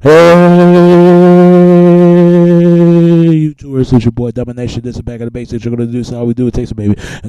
Hey, you tourists, it's your boy Domination. This is back at the basics. You're gonna do so how we do it. Takes a baby. Yeah,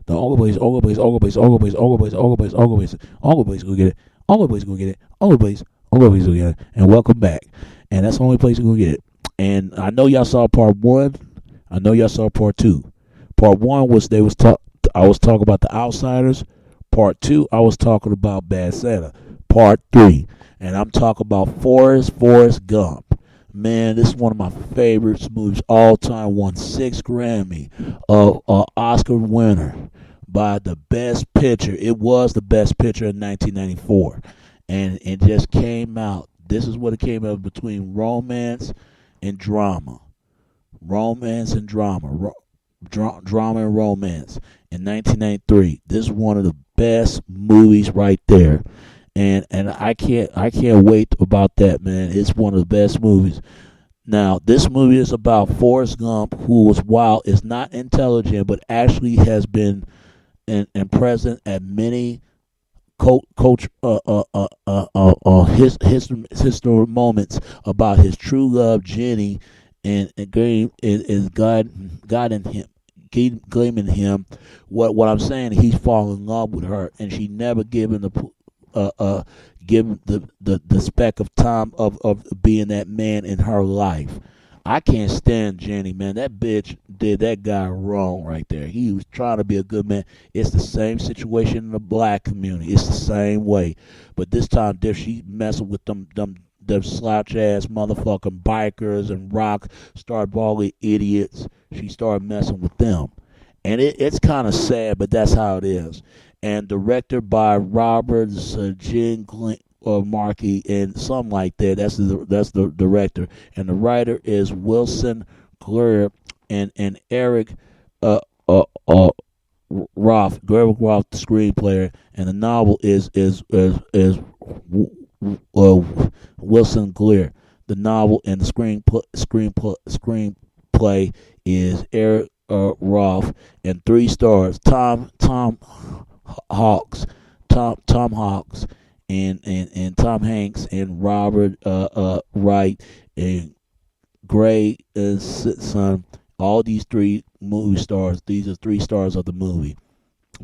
the all place, all place, all place, all place, all place, all place, all place, all place. Go get it. All place, go get it. All place, go get it. And welcome back. And that's the only place you go get it. And I know y'all saw part one. I know y'all saw part two. Part one was I was talking about the Outsiders. Part two, I was talking about Bad Santa. Part three, and I'm talking about Forrest Gump. Man, this is one of my favorite movies all time. Won 6 Grammy, Oscar winner by the Best Picture. It was the Best Picture in 1994, and it just came out. This is what it came out between romance and drama, romance and drama, drama and romance in 1993. This is one of the best movies right there. And I can't wait about that, man. It's one of the best movies. Now, this movie is about Forrest Gump, who was wild, is not intelligent, but actually has been and present at many historic moments about his true love, Jenny, and guiding him. Gleaming him, what I'm saying, he's fallen in love with her, and she never given the speck of time of being that man in her life. I can't stand Jenny, man. That bitch did that guy wrong right there. He was trying to be a good man. It's the same situation in the black community. It's the same way, but this time, she messing with them slouch ass motherfucking bikers and rock star bally idiots. She started messing with them, and it's kind of sad, but that's how it is. And directed by Robert Jim Markey and something like that. That's the director, and the writer is Wilson Glure and Eric Roth. Greg Roth, the screenplay, and the novel is Wilson Glure. The novel and the screenplay is Eric Roth, and 3 stars: Tom Hawks, and Tom Hanks, and Robert Wright, and Gray son. All these 3 movie stars. These are 3 stars of the movie,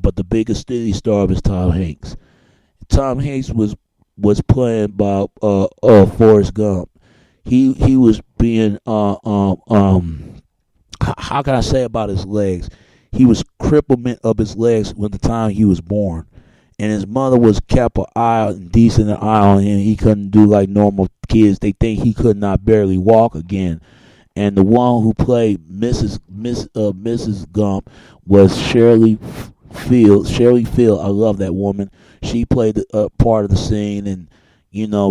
but the biggest city star is Tom Hanks. Tom Hanks was playing by Forrest Gump. He was being how can I say about his legs? He was cripplement of his legs when the time he was born, and his mother was kept an eye and decent eye on him. He couldn't do like normal kids. They think he could not barely walk again. And the one who played Mrs. Gump was Shirley Field. Shirley Field, I love that woman. She played part of the scene, and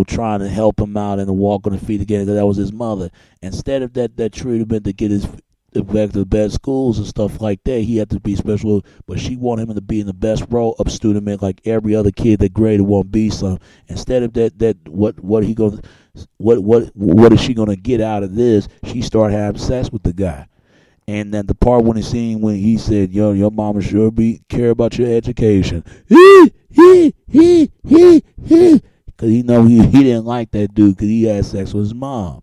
trying to help him out and to walk on his feet again, because that was his mother. Instead of that treatment to get his back to the best schools and stuff like that, he had to be special. But she wanted him to be in the best role of student man, like every other kid that graded won't be some. Instead of what is she gonna get out of this? She started having sex with the guy. And then the part when he said, "Yo, your mama sure care about your education," because he didn't like that dude because he had sex with his mom.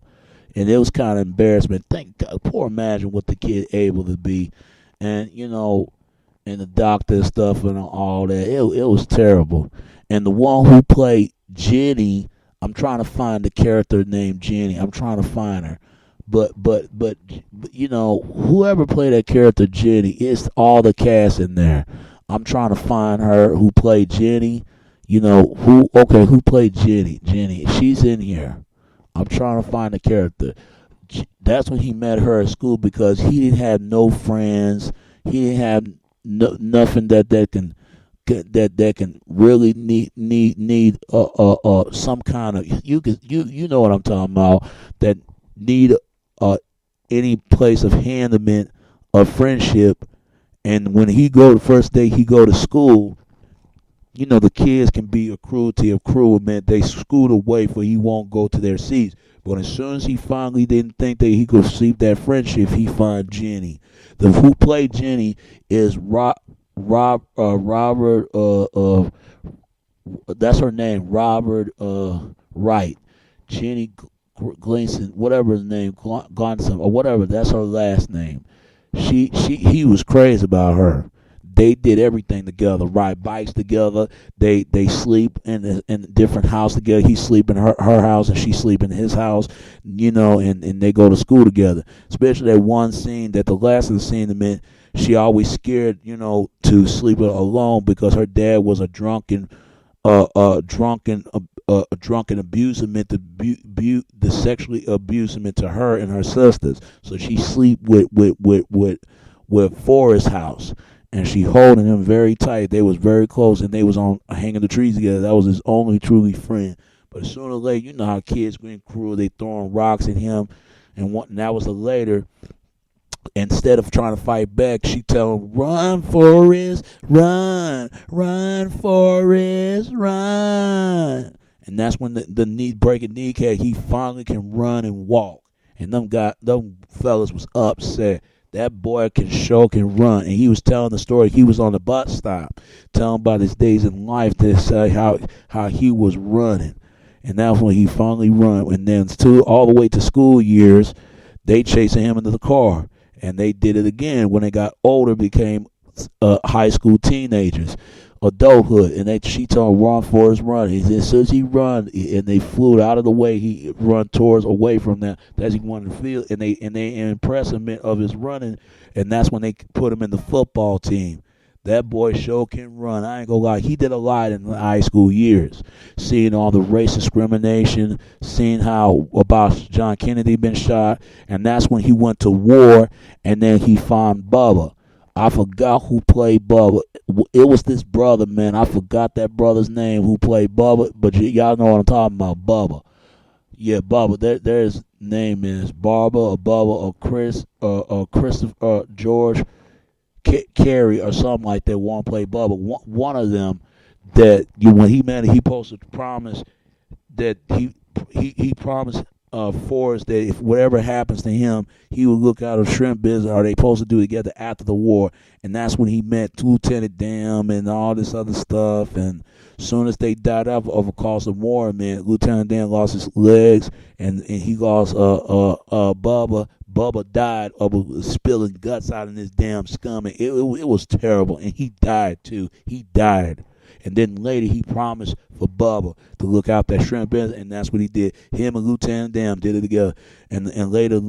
And it was kind of embarrassment. Thank God. Poor, imagine what the kid able to be. And, and the doctor and stuff and all that. It was terrible. And the one who played Jenny, I'm trying to find the character named Jenny. I'm trying to find her. But whoever played that character Jenny, it's all the cast in there. I'm trying to find her who played Jenny. Who played Jenny? Jenny, she's in here. I'm trying to find the character. That's when he met her at school, because he didn't have no friends. He didn't have nothing that can really need some kind of you know what I'm talking about, that need any place of handlement of friendship. And when the first day he go to school, the kids can be a cruelty of cruel, man. They scoot away for he won't go to their seats. But as soon as he finally didn't think that he could see that friendship, he find Jenny. The who played Jenny is Robert That's her name, Robert Wright, Jenny Gleason, whatever his name, Gonson or whatever. That's her last name. He was crazy about her. They did everything together, ride bikes together. They sleep in a different house together. He sleep in her house and she sleep in his house, and they go to school together. Especially that one scene, that the last of the scene, meant she always scared, to sleep alone because her dad was a drunken abusement to sexually abusement to her and her sisters. So she sleep with Forrest's house, and she holding him very tight. They was very close, and they was on hanging the trees together. That was his only truly friend. But sooner or later, you know how kids being cruel, they throwing rocks at him, and that was a later. Instead of trying to fight back, she tell him, "Run, Forrest, run, Forrest, run." And that's when the knee breaking kneecap, he finally can run and walk. And them fellas was upset. That boy can run. And he was telling the story. He was on the bus stop, telling about his days in life, to say how he was running. And that's when he finally run. And then all the way to school years, they chasing him into the car. And they did it again when they got older, became high school teenagers, adulthood. And she told him, "Run, Forrest, run." He said, as soon as he run, and they flew out of the way, he run towards away from them as he wanted to feel. And they impressed him of his running, and that's when they put him in the football team. That boy sure can run. I ain't gonna lie. He did a lot in the high school years. Seeing all the race discrimination, seeing how about John Kennedy been shot, and that's when he went to war, and then he found Bubba. I forgot who played Bubba. It was this brother, man. I forgot that brother's name who played Bubba, but y'all know what I'm talking about, Bubba. Yeah, Bubba. There's name is Barbara or Bubba or Chris or Christopher George Carey or something like that. One play Bubba. One of them that when he met it, he posted a promise that he promised Forrest that if whatever happens to him, he would look out of shrimp business, or they supposed to do together after the war. And that's when he met Lieutenant Dam and all this other stuff. And soon as they died out of a cause of war, man, Lieutenant Dan lost his legs, and he lost Bubba. Bubba died of spilling guts out in his damn stomach. It was terrible, and he died too. He died. And then later he promised for Bubba to look out that shrimp business, and that's what he did. Him and Lieutenant Dan did it together. And later,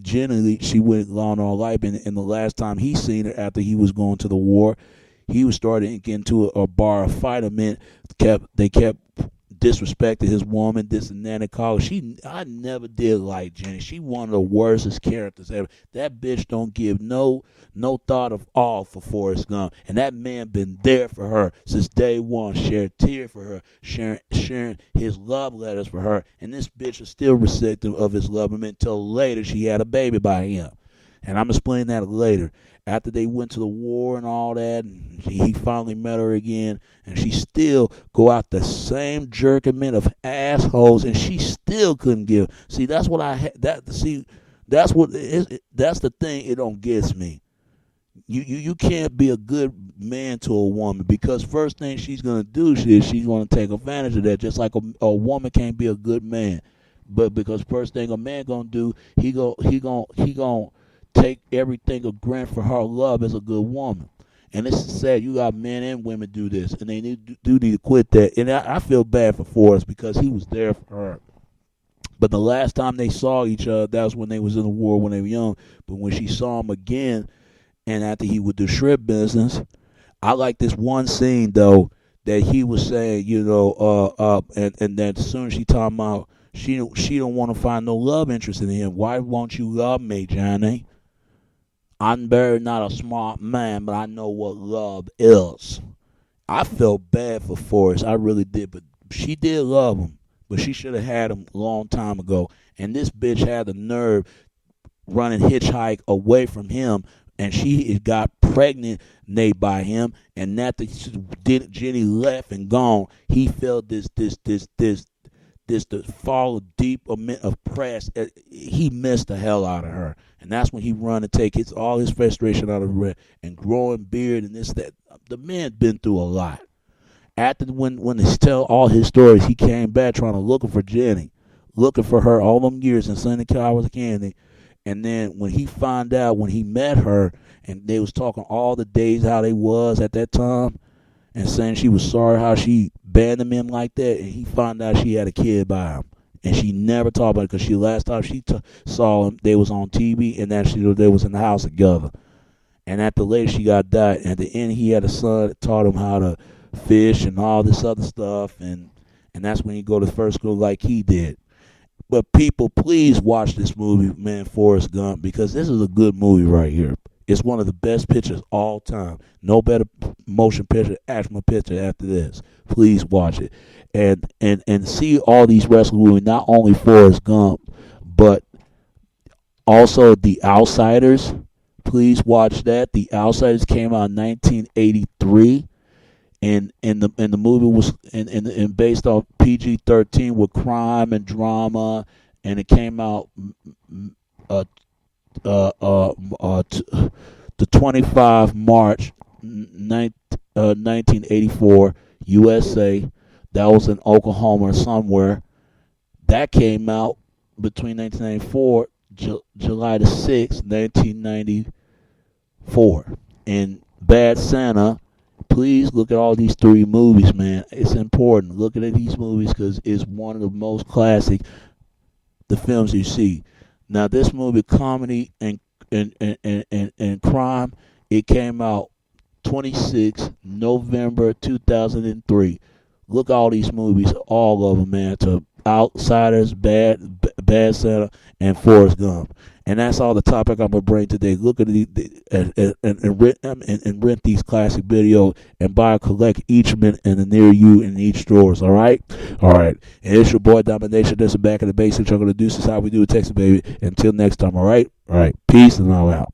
Jenny, she went long all life, and the last time he seen her after he was going to the war, he was starting to get into a bar of fight. They kept disrespected his woman, this and that in college. I never did like Jenny. She one of the worstest characters ever. That bitch don't give no thought of all for Forrest Gump. And that man been there for her since day one, shared tears for her, sharing his love letters for her. And this bitch is still receptive of his love until later she had a baby by him. And I'm explaining that later. After they went to the war and all that, and he finally met her again, and she still go out the same jerkament of assholes, and she still couldn't give. See, that's what that's what that's the thing. It don't get me. You can't be a good man to a woman, because first thing she's gonna do is she's gonna take advantage of that. Just like a woman can't be a good man, but because first thing a man gonna do, he gonna take everything a grant for her love as a good woman. And it's sad, you got men and women do this, and they need to quit that. And I feel bad for Forrest because he was there for her. But the last time they saw each other, that was when they was in the war when they were young. But when she saw him again, and after he would do shrimp business, I like this one scene though that he was saying, and then as soon as she talking about she don't want to find no love interest in him. Why won't you love me, Johnny? I'm very not a smart man, but I know what love is. I felt bad for Forrest. I really did. But she did love him. But she should have had him a long time ago. And this bitch had the nerve running hitchhike away from him. And she got pregnant by him. And after Jenny left and gone, he felt this the fall deep of press. He missed the hell out of her, and that's when he run and take all his frustration out of her and growing beard and this that. The man been through a lot, After when he tell all his stories, he came back trying to looking for Jenny, looking for her all them years and sending Cowboys of Candy. And then when he found out, when he met her, and they was talking all the days how they was at that time, and saying she was sorry how she abandoned him like that, and he found out she had a kid by him. And she never talked about it because last time she saw him, they was on TV, and actually they was in the house together. And at the later she got died. And at the end, he had a son that taught him how to fish and all this other stuff, and that's when he go to first school like he did. But people, please watch this movie, man, Forrest Gump, because this is a good movie right here. It's one of the best pictures all time. No better motion picture, action picture after this. Please watch it. And see all these wrestling movies, not only Forrest Gump, but also The Outsiders. Please watch that. The Outsiders came out in 1983. And the movie was and based off PG-13 with crime and drama, and it came out the 25 March 1984, USA. That was in Oklahoma or somewhere. That came out between 1994 July the 6th, 1994. And Bad Santa. Please look at all these three movies, man. It's important. Looking at these movies because it's one of the most classic the films you see. Now, this movie, comedy and crime, it came out 26 November 2003. Look at all these movies, all of them, man. To Outsiders, Bad Santa, and Forrest Gump. And that's all the topic I'm gonna bring today. Look at and rent these classic videos and collect each of them in near you in each stores. All right. And it's your boy Domination. This is Back in the Basics. I'm gonna do this is how we do it, Texas baby. Until next time. All right. Peace and all out.